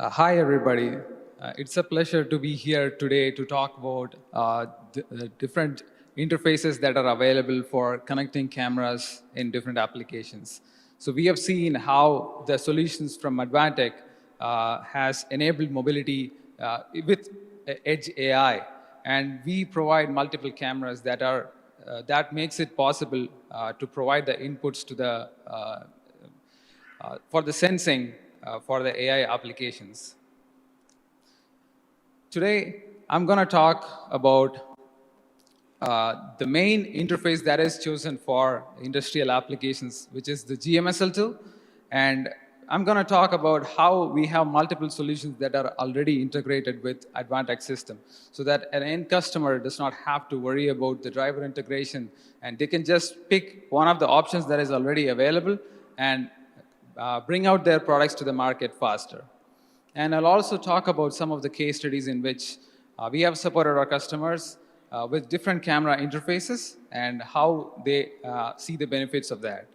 Hi, everybody. It's a pleasure to be here today to talk about the different interfaces that are available for connecting cameras in different applications. So we have seen how the solutions from Advantech has enabled mobility with edge AI, and we provide multiple cameras that makes it possible to provide the inputs to the for the sensing for the AI applications. Today, I'm going to talk about the main interface that is chosen for industrial applications, which is the GMSL tool. And I'm going to talk about how we have multiple solutions that are already integrated with Advantech system, so that an end customer does not have to worry about the driver integration, and they can just pick one of the options that is already available and bring out their products to the market faster. And I'll also talk about some of the case studies in which we have supported our customers with different camera interfaces and how they see the benefits of that.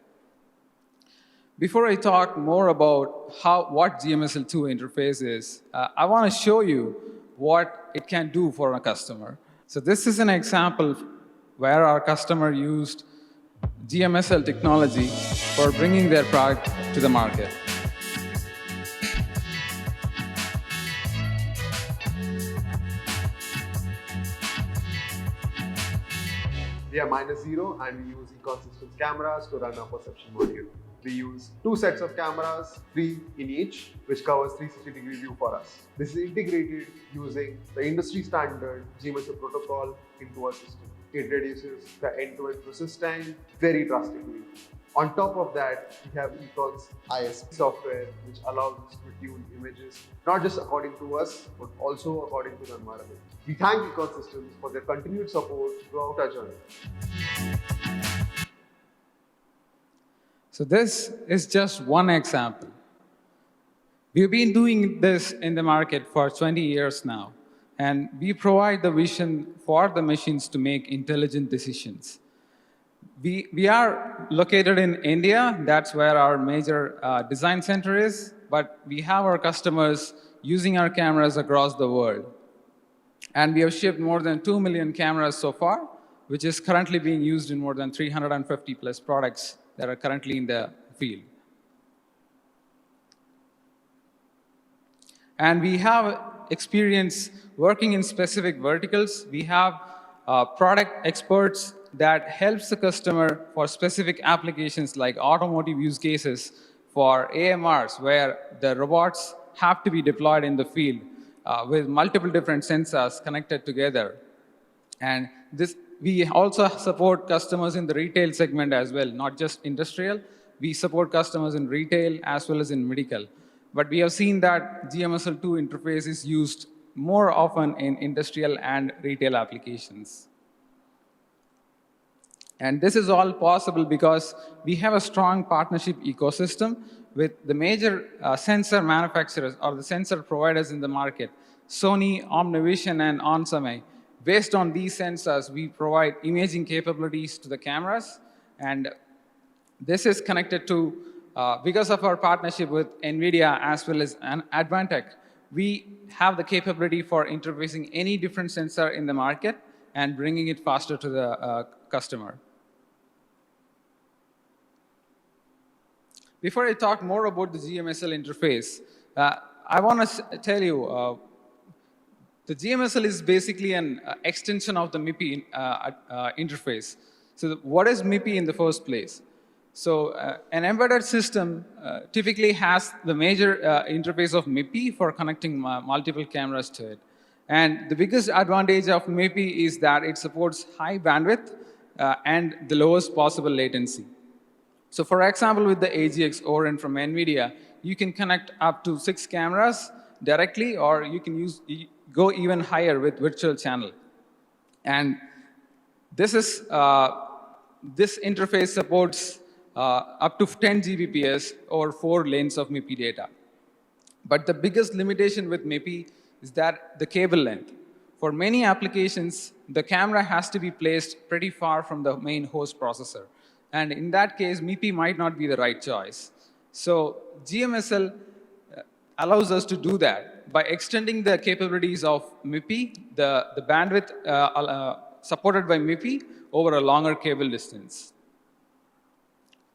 Before I talk more about what GMSL2 interface is, I want to show you what it can do for a customer. So this is an example where our customer used GMSL technology for bringing their product to the market. We are -0 and we use Econ cameras to run our perception module. We use 2 sets of cameras, 3 in each, which covers 360-degree view for us. This is integrated using the industry standard GMSL protocol into our system. It reduces the end-to-end process time very drastically. On top of that, we have Econ's ISP software, which allows us to tune images, not just according to us, but also according to the environment. We thank Econ Systems for their continued support throughout our journey. So this is just one example. We've been doing this in the market for 20 years now, and we provide the vision for the machines to make intelligent decisions. We are located in India. That's where our major design center is, but we have our customers using our cameras across the world. And we have shipped more than 2 million cameras so far, which is currently being used in more than 350 plus products that are currently in the field. And we have experience working in specific verticals. We have product experts that helps the customer for specific applications like automotive use cases for AMRs, where the robots have to be deployed in the field with multiple different sensors connected together. And we also support customers in the retail segment as well, not just industrial. We support customers in retail as well as in medical. But we have seen that GMSL2 interface is used more often in industrial and retail applications. And this is all possible because we have a strong partnership ecosystem with the major sensor manufacturers or the sensor providers in the market, Sony, Omnivision, and Onsemi. Based on these sensors, we provide imaging capabilities to the cameras. And this is connected to, because of our partnership with NVIDIA as well as Advantech, we have the capability for interfacing any different sensor in the market and bringing it faster to the customer. Before I talk more about the GMSL interface, I want to tell you, the GMSL is basically an extension of the MIPI interface. So what is MIPI in the first place? So an embedded system typically has the major interface of MIPI for connecting multiple cameras to it. And the biggest advantage of MIPI is that it supports high bandwidth and the lowest possible latency. So for example, with the AGX Orin from NVIDIA, you can connect up to 6 cameras directly, or you can go even higher with virtual channel. And this interface supports up to 10 Gbps or 4 lanes of MIPI data. But the biggest limitation with MIPI is that the cable length. For many applications, the camera has to be placed pretty far from the main host processor. And in that case, MIPI might not be the right choice. So GMSL allows us to do that by extending the capabilities of MIPI, the bandwidth supported by MIPI over a longer cable distance.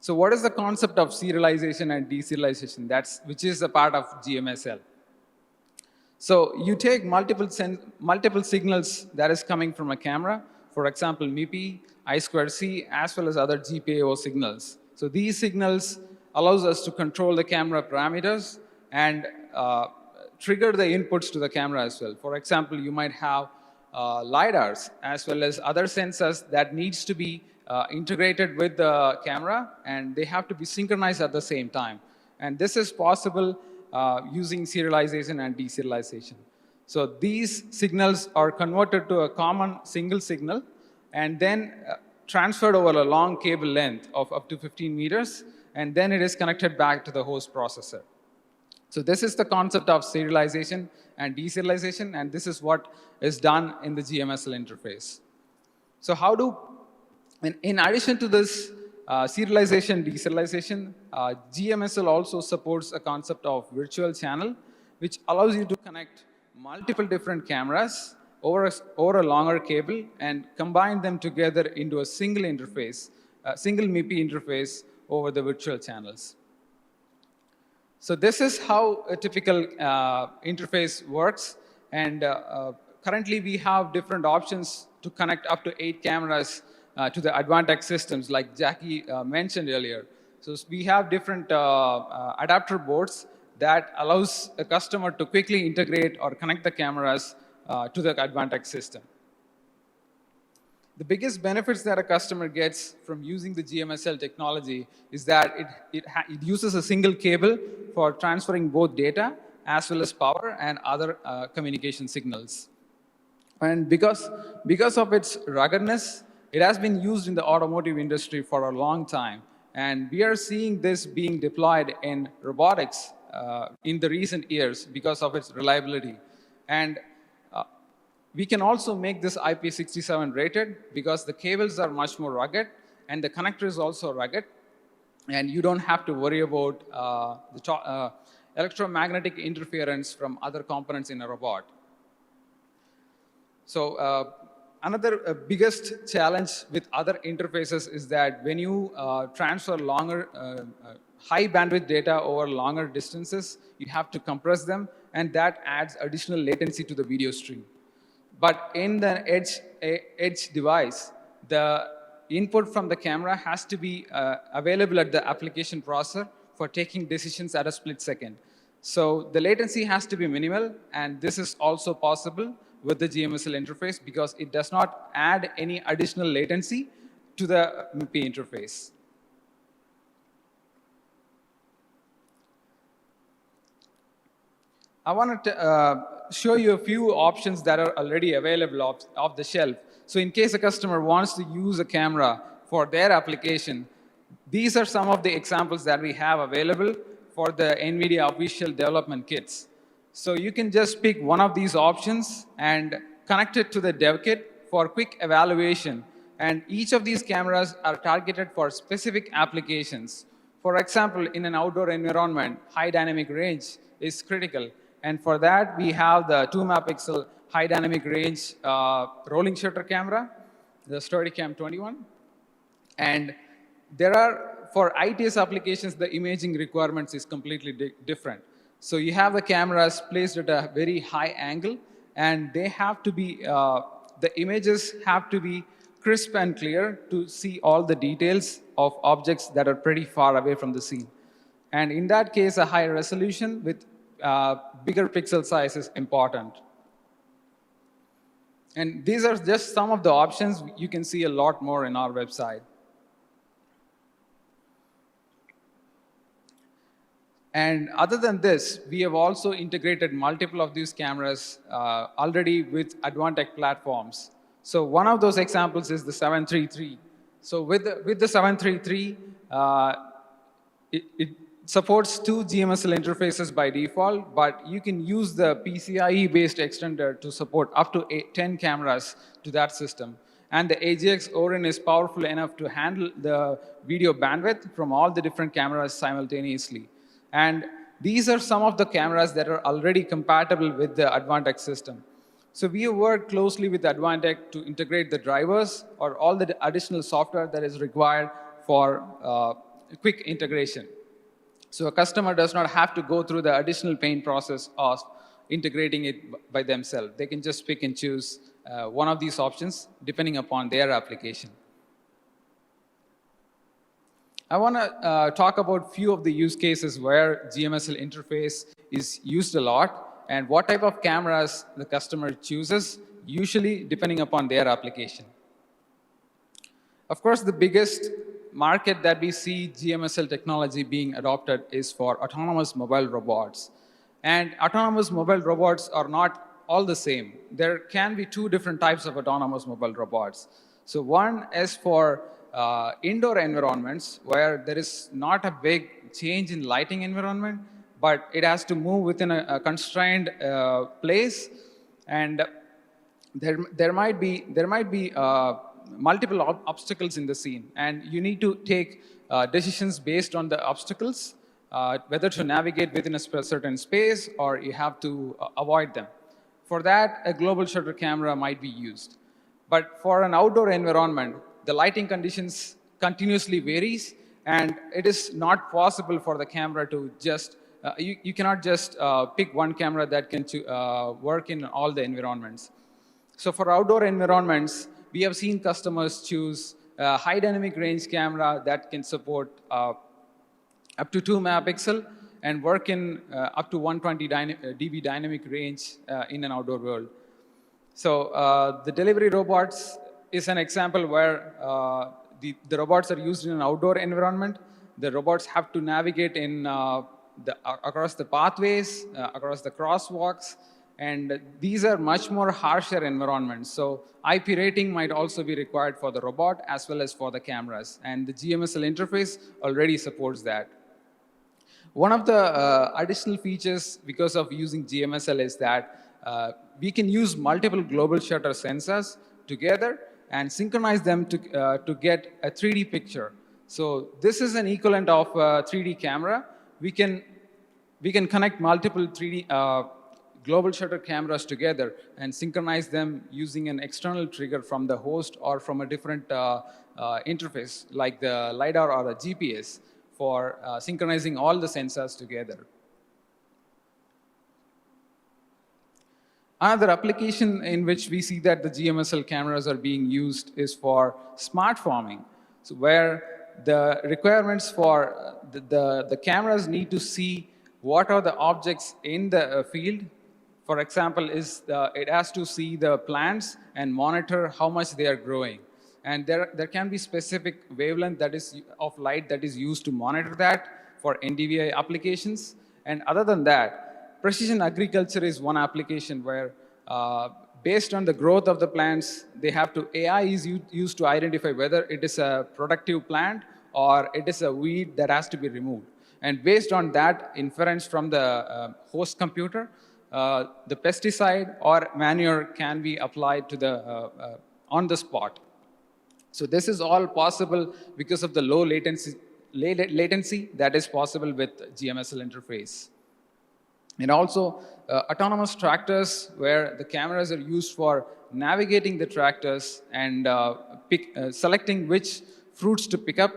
So what is the concept of serialization and deserialization? Which is a part of GMSL. So you take multiple signals that is coming from a camera, for example, MIPI, I2C, as well as other GPIO signals. So these signals allows us to control the camera parameters and trigger the inputs to the camera as well. For example, you might have LiDARs as well as other sensors that needs to be integrated with the camera, and they have to be synchronized at the same time. And this is possible using serialization and deserialization. So these signals are converted to a common single signal and then transferred over a long cable length of up to 15 meters, and then it is connected back to the host processor. So this is the concept of serialization and deserialization, and this is what is done in the GMSL interface. So in addition to this serialization, deserialization, GMSL also supports a concept of virtual channel, which allows you to connect multiple different cameras over a longer cable and combine them together into a single interface, a single MIPI interface over the virtual channels. So this is how a typical interface works, and currently we have different options to connect up to 8 cameras to the Advantech systems, like Jackie mentioned earlier. So we have different adapter boards that allows a customer to quickly integrate or connect the cameras to the Advantech system. The biggest benefits that a customer gets from using the GMSL technology is that it uses a single cable for transferring both data as well as power and other communication signals. And because of its ruggedness, it has been used in the automotive industry for a long time. And we are seeing this being deployed in robotics in the recent years because of its reliability. And we can also make this IP67 rated because the cables are much more rugged and the connector is also rugged, and you don't have to worry about the electromagnetic interference from other components in a robot. So another biggest challenge with other interfaces is that when you transfer high bandwidth data over longer distances, you have to compress them, and that adds additional latency to the video stream. But in the edge device, the input from the camera has to be available at the application processor for taking decisions at a split second. So the latency has to be minimal, and this is also possible with the GMSL interface because it does not add any additional latency to the MIPI interface. I wanted to show you a few options that are already available off the shelf. So in case a customer wants to use a camera for their application, these are some of the examples that we have available for the NVIDIA official development kits. So you can just pick one of these options and connect it to the dev kit for quick evaluation. And each of these cameras are targeted for specific applications. For example, in an outdoor environment, high dynamic range is critical. And for that, we have the 2-megapixel high dynamic range rolling shutter camera, the Steadicam 21. And for ITS applications, the imaging requirements is completely different. So you have the cameras placed at a very high angle, and they have to be, the images have to be crisp and clear to see all the details of objects that are pretty far away from the scene. And in that case, a high resolution with bigger pixel size is important. And these are just some of the options. You can see a lot more in our website. And other than this, we have also integrated multiple of these cameras already with Advantech platforms. So one of those examples is the 733. So with the 733, it supports 2 GMSL interfaces by default, but you can use the PCIe-based extender to support up to 10 cameras to that system. And the AGX Orin is powerful enough to handle the video bandwidth from all the different cameras simultaneously. And these are some of the cameras that are already compatible with the Advantech system. So we work closely with Advantech to integrate the drivers or all the additional software that is required for quick integration. So a customer does not have to go through the additional pain process of integrating it by themselves. They can just pick and choose one of these options depending upon their application. I want to talk about few of the use cases where GMSL interface is used a lot and what type of cameras the customer chooses, usually depending upon their application. Of course, the biggest market that we see GMSL technology being adopted is for autonomous mobile robots. And autonomous mobile robots are not all the same. There can be two different types of autonomous mobile robots. So one is for indoor environments where there is not a big change in lighting environment, but it has to move within a constrained place, and there might be multiple obstacles in the scene, and you need to take decisions based on the obstacles, whether to navigate within a certain space or you have to avoid them. For that, a global shutter camera might be used. But for an outdoor environment, the lighting conditions continuously varies, and it is not possible for the camera to just, you cannot just pick one camera that can work in all the environments. So for outdoor environments, we have seen customers choose a high dynamic range camera that can support up to 2 megapixel and work in up to 120 dB dynamic range in an outdoor world. So the delivery robots is an example where the robots are used in an outdoor environment. The robots have to navigate in across the pathways, across the crosswalks, and these are much more harsher environments. So IP rating might also be required for the robot as well as for the cameras, and the GMSL interface already supports that. One of the additional features because of using GMSL is that we can use multiple global shutter sensors together and synchronize them to get a 3D picture. So this is an equivalent of a 3D camera. We can connect multiple 3D global shutter cameras together and synchronize them using an external trigger from the host or from a different interface like the LiDAR or a GPS for synchronizing all the sensors together. Another application in which we see that the GMSL cameras are being used is for smart farming, so where the requirements for the cameras need to see what are the objects in the field. For example, it has to see the plants and monitor how much they are growing. And there can be specific wavelength that is of light that is used to monitor that for NDVI applications. And other than that, precision agriculture is one application where based on the growth of the plants, AI is used to identify whether it is a productive plant or it is a weed that has to be removed. And based on that inference from the host computer, the pesticide or manure can be applied to on the spot. So this is all possible because of the low latency that is possible with GMSL interface. And also autonomous tractors where the cameras are used for navigating the tractors and selecting which fruits to pick up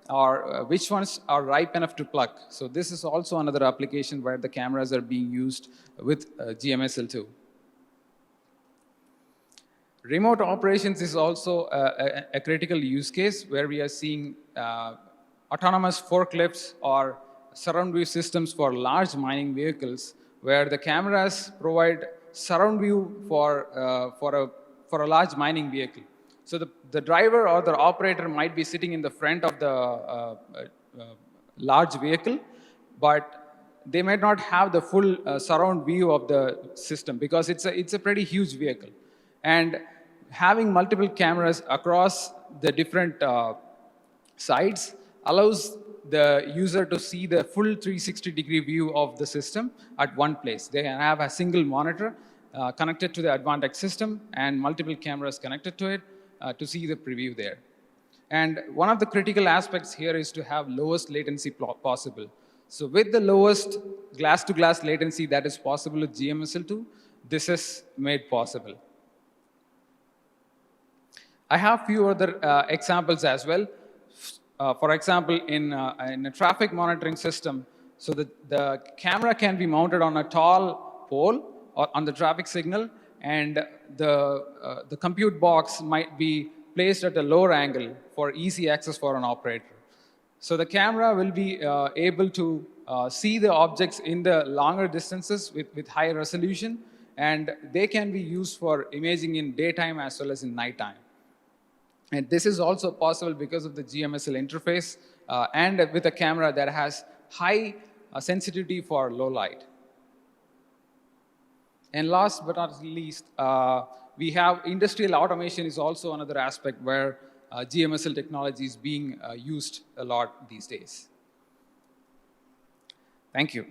or which ones are ripe enough to pluck. So this is also another application where the cameras are being used with GMSL too. Remote operations is also a critical use case where we are seeing autonomous forklifts or surround view systems for large mining vehicles where the cameras provide surround view for a large mining vehicle. So the driver or the operator might be sitting in the front of the large vehicle, but they might not have the full surround view of the system because it's a pretty huge vehicle. And having multiple cameras across the different sides allows the user to see the full 360-degree view of the system at one place. They can have a single monitor connected to the Advantech system and multiple cameras connected to it to see the preview there. And one of the critical aspects here is to have lowest latency possible. So with the lowest glass-to-glass latency that is possible with GMSL2, this is made possible. I have few other examples as well. For example, in a traffic monitoring system, so the camera can be mounted on a tall pole or on the traffic signal, and the compute box might be placed at a lower angle for easy access for an operator. So the camera will be able to see the objects in the longer distances with higher resolution, and they can be used for imaging in daytime as well as in nighttime. And this is also possible because of the GMSL interface and with a camera that has high sensitivity for low light. And last but not least, we have industrial automation is also another aspect where GMSL technology is being used a lot these days. Thank you.